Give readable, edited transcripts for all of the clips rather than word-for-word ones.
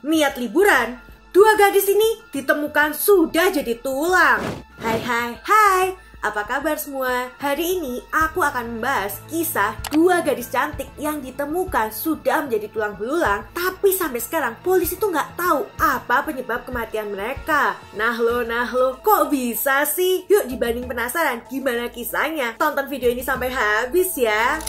Niat liburan, dua gadis ini ditemukan sudah jadi tulang. Hai, apa kabar semua? Hari ini aku akan membahas kisah dua gadis cantik yang ditemukan sudah menjadi tulang belulang, tapi sampai sekarang polisi tuh nggak tahu apa penyebab kematian mereka. Nah lo, kok bisa sih? Yuk dibanding penasaran gimana kisahnya, tonton video ini sampai habis ya.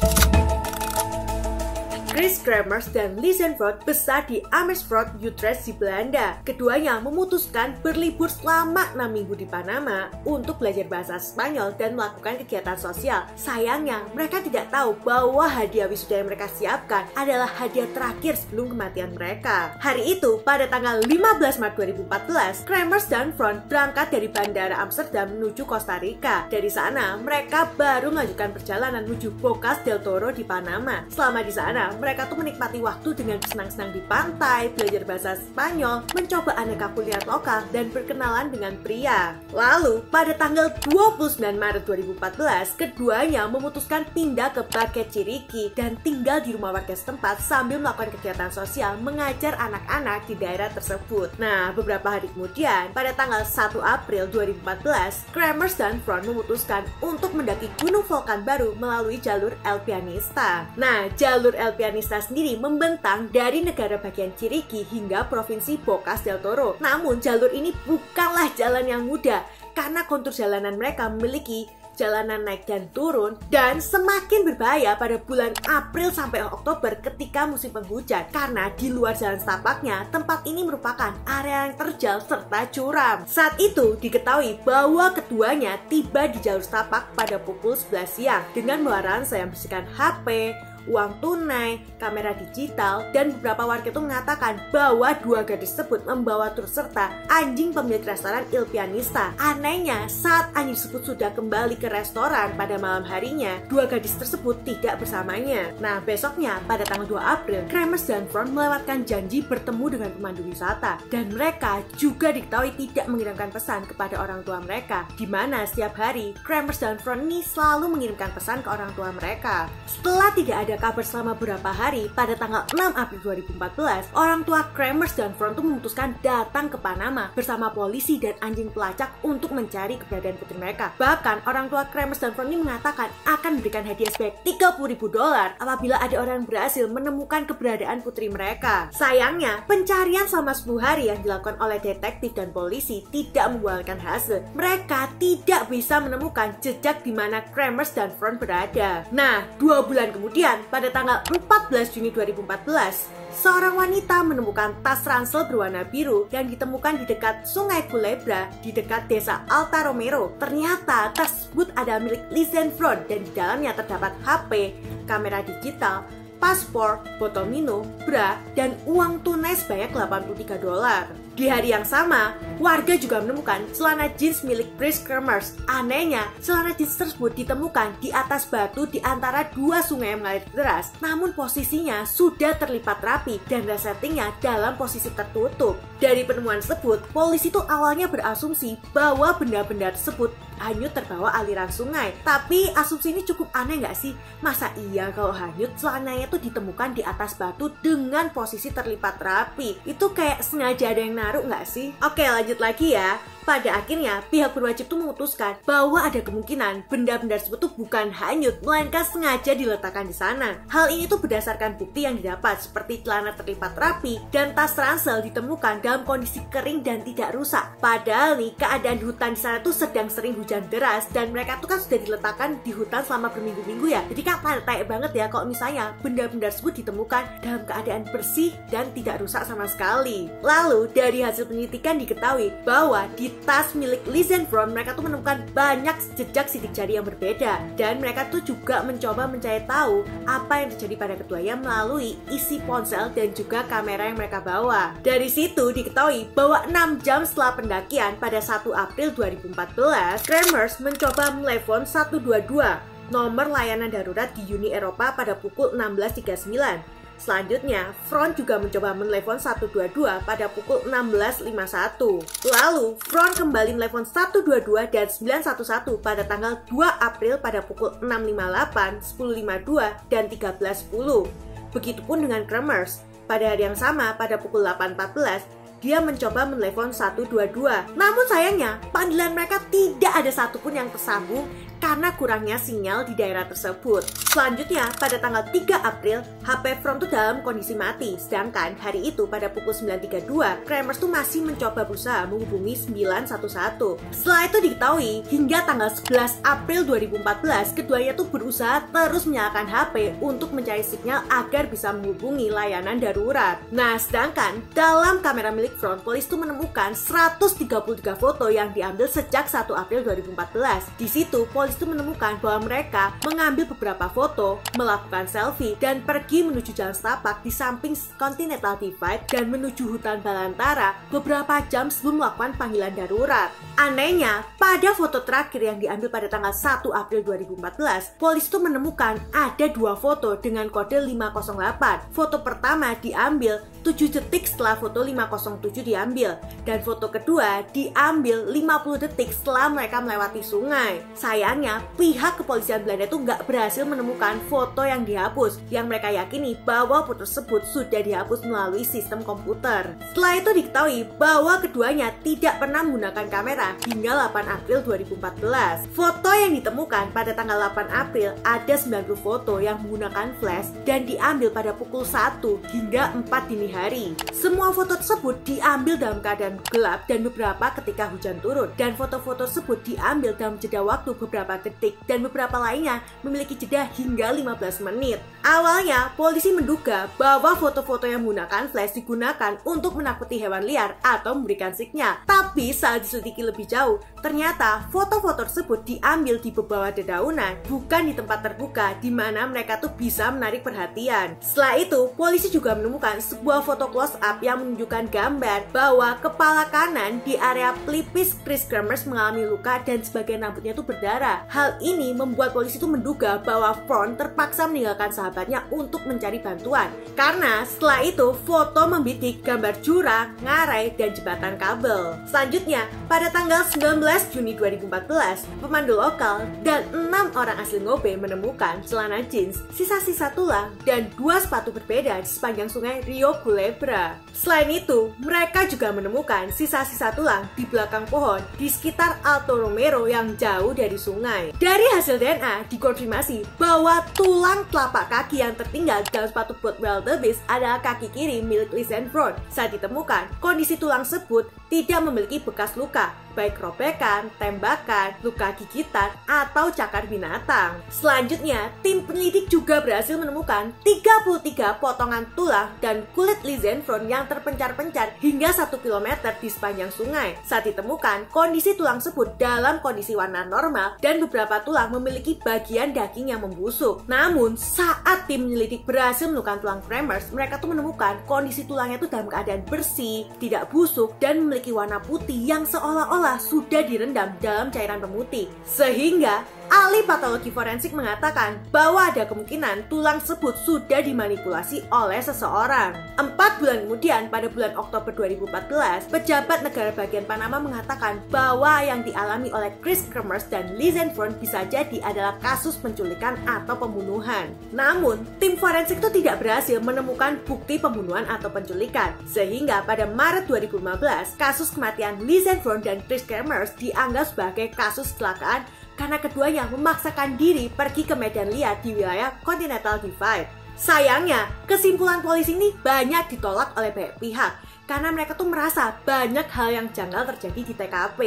Chris Kremers dan Lisanne Frost besar di Amersfoort, Utrecht di Belanda. Keduanya memutuskan berlibur selama 6 minggu di Panama untuk belajar bahasa Spanyol dan melakukan kegiatan sosial. Sayangnya, mereka tidak tahu bahwa hadiah wisuda yang mereka siapkan adalah hadiah terakhir sebelum kematian mereka. Hari itu, pada tanggal 15 Maret 2014, Kremers dan Frost berangkat dari Bandara Amsterdam menuju Costa Rica. Dari sana, mereka baru melanjutkan perjalanan menuju Bocas del Toro di Panama. Selama di sana, mereka tuh menikmati waktu dengan bersenang-senang di pantai, belajar bahasa Spanyol, mencoba aneka kuliner lokal, dan berkenalan dengan pria. Lalu, pada tanggal 29 Maret 2014, keduanya memutuskan pindah ke Baguette Chiriquí dan tinggal di rumah warga setempat sambil melakukan kegiatan sosial mengajar anak-anak di daerah tersebut. Nah, beberapa hari kemudian, pada tanggal 1 April 2014, Kremers dan Frost memutuskan untuk mendaki Gunung Vulkan baru melalui jalur El Pianista. Nah, jalur El Pianista sendiri membentang dari negara bagian Chiriquí hingga provinsi Bocas del Toro. Namun jalur ini bukanlah jalan yang mudah karena kontur jalanan mereka memiliki jalanan naik dan turun dan semakin berbahaya pada bulan April sampai Oktober ketika musim penghujan karena di luar jalan setapaknya tempat ini merupakan area yang terjal serta curam. Saat itu diketahui bahwa keduanya tiba di jalur setapak pada pukul 11 siang dengan membawa ransel yang berisikan HP, uang tunai, kamera digital, dan beberapa warga itu mengatakan bahwa dua gadis tersebut membawa turut serta anjing pemilik restoran Il Pianista. Anehnya, saat anjing tersebut sudah kembali ke restoran pada malam harinya, dua gadis tersebut tidak bersamanya. Nah, besoknya pada tanggal 2 April, Kremers dan Frost melewatkan janji bertemu dengan pemandu wisata, dan mereka juga diketahui tidak mengirimkan pesan kepada orang tua mereka, di mana setiap hari Kremers dan Frost ini selalu mengirimkan pesan ke orang tua mereka. Setelah tidak ada kabar selama beberapa hari, pada tanggal 6 April 2014, orang tua Kremers dan Frost memutuskan datang ke Panama bersama polisi dan anjing pelacak untuk mencari keberadaan putri mereka. Bahkan, orang tua Kremers dan Frost ini mengatakan akan memberikan hadiah sebanyak $30.000 apabila ada orang yang berhasil menemukan keberadaan putri mereka. Sayangnya, pencarian selama 10 hari yang dilakukan oleh detektif dan polisi tidak membuahkan hasil. Mereka tidak bisa menemukan jejak di mana Kremers dan Frost berada. Nah, 2 bulan kemudian, pada tanggal 14 Juni 2014, seorang wanita menemukan tas ransel berwarna biru yang ditemukan di dekat Sungai Culebra di dekat desa Alta Romero. Ternyata tas tersebut adalah milik Lisanne Frost dan di dalamnya terdapat HP, kamera digital, paspor, botol minum, bra, dan uang tunai sebanyak $83. Di hari yang sama, warga juga menemukan celana jeans milik Chris Kremers. Anehnya, celana jeans tersebut ditemukan di atas batu di antara dua sungai yang mengalir deras. Namun posisinya sudah terlipat rapi dan resletingnya dalam posisi tertutup. Dari penemuan tersebut, polisi itu awalnya berasumsi bahwa benda-benda tersebut hanyut terbawa aliran sungai. Tapi asumsi ini cukup aneh nggak sih? Masa iya kalau hanyut celananya tuh ditemukan di atas batu dengan posisi terlipat rapi? Itu kayak sengaja ada yang naruh nggak sih? Oke, lanjut lagi ya. Pada akhirnya, pihak berwajib tuh memutuskan bahwa ada kemungkinan benda-benda tersebut tuh bukan hanyut, melainkan sengaja diletakkan di sana. Hal ini tuh berdasarkan bukti yang didapat seperti celana terlipat rapi dan tas ransel ditemukan dalam kondisi kering dan tidak rusak. Padahal nih, keadaan di hutan di sana tuh sedang sering hujan deras dan mereka tuh kan sudah diletakkan di hutan selama berminggu-minggu ya. Jadi kan kayak banget ya kalau misalnya benda-benda tersebut ditemukan dalam keadaan bersih dan tidak rusak sama sekali. Lalu, dari hasil penyelidikan diketahui bahwa di tas milik Lisanne Frost mereka tuh menemukan banyak jejak sidik jari yang berbeda dan mereka tuh juga mencoba mencari tahu apa yang terjadi pada keduanya melalui isi ponsel dan juga kamera yang mereka bawa. Dari situ diketahui bahwa 6 jam setelah pendakian pada 1 April 2014, Kremers mencoba menelepon 122, nomor layanan darurat di Uni Eropa pada pukul 16.39. Selanjutnya, Frost juga mencoba menelepon 122 pada pukul 16.51. Lalu, Frost kembali menelepon 122 dan 911 pada tanggal 2 April pada pukul 6.58, 10.52, dan 13.10. Begitupun dengan Kremers. pada hari yang sama pada pukul 8.14, dia mencoba menelepon 122. Namun sayangnya, panggilan mereka tidak ada satupun yang tersambung karena kurangnya sinyal di daerah tersebut. Selanjutnya, pada tanggal 3 April, HP Front itu dalam kondisi mati. Sedangkan hari itu pada pukul 9.32, Kremers tuh masih mencoba berusaha menghubungi 911. Setelah itu diketahui, hingga tanggal 11 April 2014, keduanya tuh berusaha terus menyalakan HP untuk mencari sinyal agar bisa menghubungi layanan darurat. Nah, sedangkan dalam kamera milik Front, polisi tuh menemukan 133 foto yang diambil sejak 1 April 2014. Di situ, polisi tuh menemukan bahwa mereka mengambil beberapa foto, melakukan selfie, dan pergi menuju jalan setapak di samping Continental Divide dan menuju hutan Balantara beberapa jam sebelum melakukan panggilan darurat. Anehnya, pada foto terakhir yang diambil pada tanggal 1 April 2014, polisi tuh menemukan ada 2 foto dengan kode 508. Foto pertama diambil 7 detik setelah foto 507 diambil, dan foto kedua diambil 50 detik setelah mereka melewati sungai. Sayangnya, pihak kepolisian Belanda itu nggak berhasil menemukan foto yang dihapus, yang mereka yakini bahwa foto tersebut sudah dihapus melalui sistem komputer. Setelah itu diketahui bahwa keduanya tidak pernah menggunakan kamera hingga 8 April 2014. Foto yang ditemukan pada tanggal 8 April ada 90 foto yang menggunakan flash dan diambil pada pukul 1 hingga 4 dini hari. Semua foto tersebut diambil dalam keadaan gelap dan beberapa ketika hujan turun, dan foto-foto tersebut diambil dalam jeda waktu beberapa detik dan beberapa lainnya memiliki jeda hingga 15 menit. Awalnya, polisi menduga bahwa foto-foto yang menggunakan flash digunakan untuk menakuti hewan liar atau memberikan sinyal. Tapi saat diselidiki lebih jauh, ternyata foto-foto tersebut diambil di bawah dedaunan, bukan di tempat terbuka di mana mereka tuh bisa menarik perhatian. Setelah itu, polisi juga menemukan sebuah foto close up yang menunjukkan gambar bahwa kepala kanan di area pelipis Chris Kremers mengalami luka dan sebagian rambutnya itu berdarah. Hal ini membuat polisi itu menduga bahwa Front terpaksa meninggalkan sahabatnya untuk mencari bantuan. Karena setelah itu, foto membidik gambar jurang, ngarai, dan jembatan kabel. Selanjutnya, pada tanggal 19 Juni 2014, pemandu lokal dan 6 orang asli Ngobe menemukan celana jeans, sisa-sisa tulang, dan 2 sepatu berbeda di sepanjang sungai Rio Culebra. Selain itu, mereka juga menemukan sisa-sisa tulang di belakang pohon di sekitar Alto Romero yang jauh dari sungai. Dari hasil DNA, dikonfirmasi bahwa tulang telapak kaki yang tertinggal dalam sepatu boot Wildebeest adalah kaki kiri milik Lisanne Front. Saat ditemukan, kondisi tulang tersebut tidak memiliki bekas luka, baik robekan, tembakan, luka gigitan, atau cakar binatang. Selanjutnya, tim penyelidik juga berhasil menemukan 33 potongan tulang dan kulit Lisanne Front yang terpencar-pencar hingga 1 km di sepanjang sungai. Saat ditemukan, kondisi tulang tersebut dalam kondisi warna normal dan beberapa tulang memiliki bagian daging yang membusuk. Namun, saat tim penyelidik berhasil menemukan tulang Kremers, mereka tuh menemukan kondisi tulangnya itu dalam keadaan bersih, tidak busuk, dan memiliki warna putih yang seolah-olah sudah direndam dalam cairan pemutih. Sehingga ahli patologi forensik mengatakan bahwa ada kemungkinan tulang tersebut sudah dimanipulasi oleh seseorang. 4 bulan kemudian, pada bulan Oktober 2014, pejabat negara bagian Panama mengatakan bahwa yang dialami oleh Chris Kremers dan Lisanne Front bisa jadi adalah kasus penculikan atau pembunuhan. Namun, tim forensik itu tidak berhasil menemukan bukti pembunuhan atau penculikan. Sehingga pada Maret 2015, kasus kematian Lisanne Front dan Chris Kremers dianggap sebagai kasus kecelakaan karena keduanya memaksakan diri pergi ke medan liar di wilayah Continental Divide. Sayangnya, kesimpulan polisi ini banyak ditolak oleh banyak pihak karena mereka tuh merasa banyak hal yang janggal terjadi di TKP.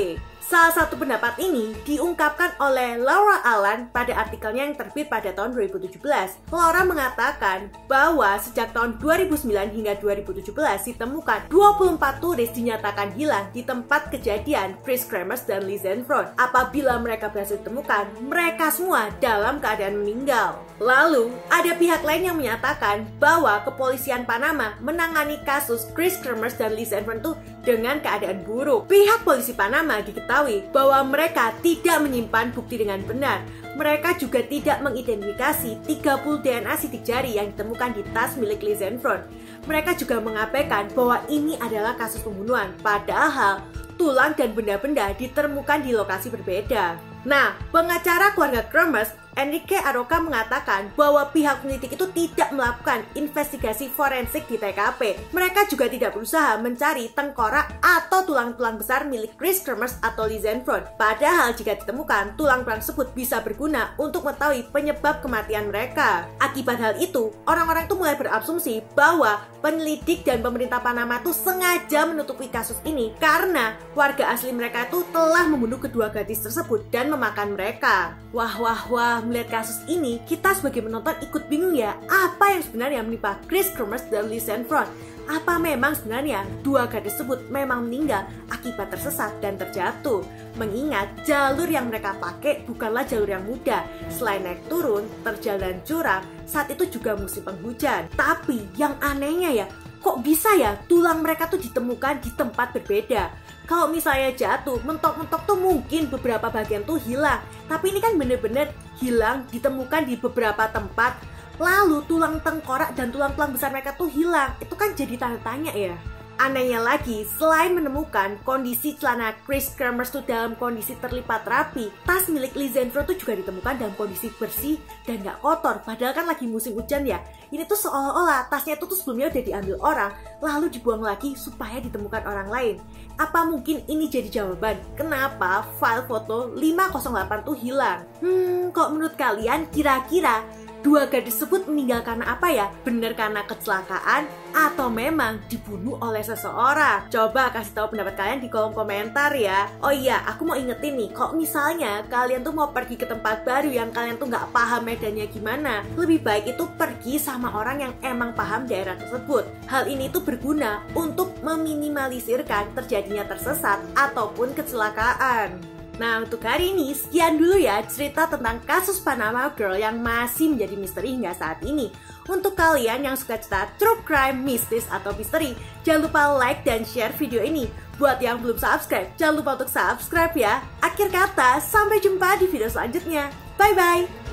Salah satu pendapat ini diungkapkan oleh Laura Allen pada artikelnya yang terbit pada tahun 2017. Laura mengatakan bahwa sejak tahun 2009 hingga 2017 ditemukan 24 turis dinyatakan hilang di tempat kejadian Chris Kremers dan Lisanne Front. Apabila mereka berhasil ditemukan, mereka semua dalam keadaan meninggal. Lalu, ada pihak lain yang menyatakan bahwa kepolisian Panama menangani kasus Chris Kremers dan Lisanne Front itu dengan keadaan buruk. Pihak polisi Panama diketahui bahwa mereka tidak menyimpan bukti dengan benar. Mereka juga tidak mengidentifikasi 30 DNA sidik jari yang ditemukan di tas milik Lisanne Front. Mereka juga mengabaikan bahwa ini adalah kasus pembunuhan, padahal tulang dan benda-benda ditemukan di lokasi berbeda. Nah, pengacara keluarga Kremers, Enrique Aroca mengatakan bahwa pihak penyidik itu tidak melakukan investigasi forensik di TKP. Mereka juga tidak berusaha mencari tengkorak atau tulang-tulang besar milik Chris Kremers atau Lee Zenfrod. Padahal jika ditemukan, tulang-tulang tersebut bisa berguna untuk mengetahui penyebab kematian mereka. Akibat hal itu, orang-orang itu mulai berasumsi bahwa penyelidik dan pemerintah Panama itu sengaja menutupi kasus ini karena warga asli mereka itu telah membunuh kedua gadis tersebut dan memakan mereka. Wah, melihat kasus ini, kita sebagai penonton ikut bingung ya, apa yang sebenarnya menimpa Chris Kremers dan Lee Zenfrod? Apa memang sebenarnya dua gadis tersebut memang meninggal akibat tersesat dan terjatuh? Mengingat jalur yang mereka pakai bukanlah jalur yang mudah. Selain naik turun, terjal dan curam, saat itu juga musim penghujan. Tapi yang anehnya ya, kok bisa ya tulang mereka tuh ditemukan di tempat berbeda? Kalau misalnya jatuh, mentok-mentok tuh mungkin beberapa bagian tuh hilang. Tapi ini kan bener-bener hilang, ditemukan di beberapa tempat. Lalu tulang tengkorak dan tulang-tulang besar mereka tuh hilang. Itu kan jadi tanda tanya ya. Anehnya lagi, selain menemukan kondisi celana Chris Kremers tuh dalam kondisi terlipat rapi, tas milik Lee Zenfrod tuh juga ditemukan dalam kondisi bersih dan gak kotor. Padahal kan lagi musim hujan ya. Ini tuh seolah-olah tasnya itu tuh sebelumnya udah diambil orang, lalu dibuang lagi supaya ditemukan orang lain. Apa mungkin ini jadi jawaban kenapa file foto 508 tuh hilang? Kok menurut kalian kira-kira dua gadis tersebut meninggal karena apa ya? Bener karena kecelakaan atau memang dibunuh oleh seseorang? Coba kasih tahu pendapat kalian di kolom komentar ya. Oh iya, aku mau ingetin nih, kok misalnya kalian tuh mau pergi ke tempat baru yang kalian tuh nggak paham medannya gimana, lebih baik itu pergi sama orang yang emang paham daerah tersebut. Hal ini tuh berguna untuk meminimalisirkan terjadinya tersesat ataupun kecelakaan. Nah, untuk hari ini sekian dulu ya cerita tentang kasus Panama Girl yang masih menjadi misteri hingga saat ini. Untuk kalian yang suka cerita true crime, mistis, atau misteri, jangan lupa like dan share video ini. Buat yang belum subscribe, jangan lupa untuk subscribe ya. Akhir kata, sampai jumpa di video selanjutnya. Bye-bye!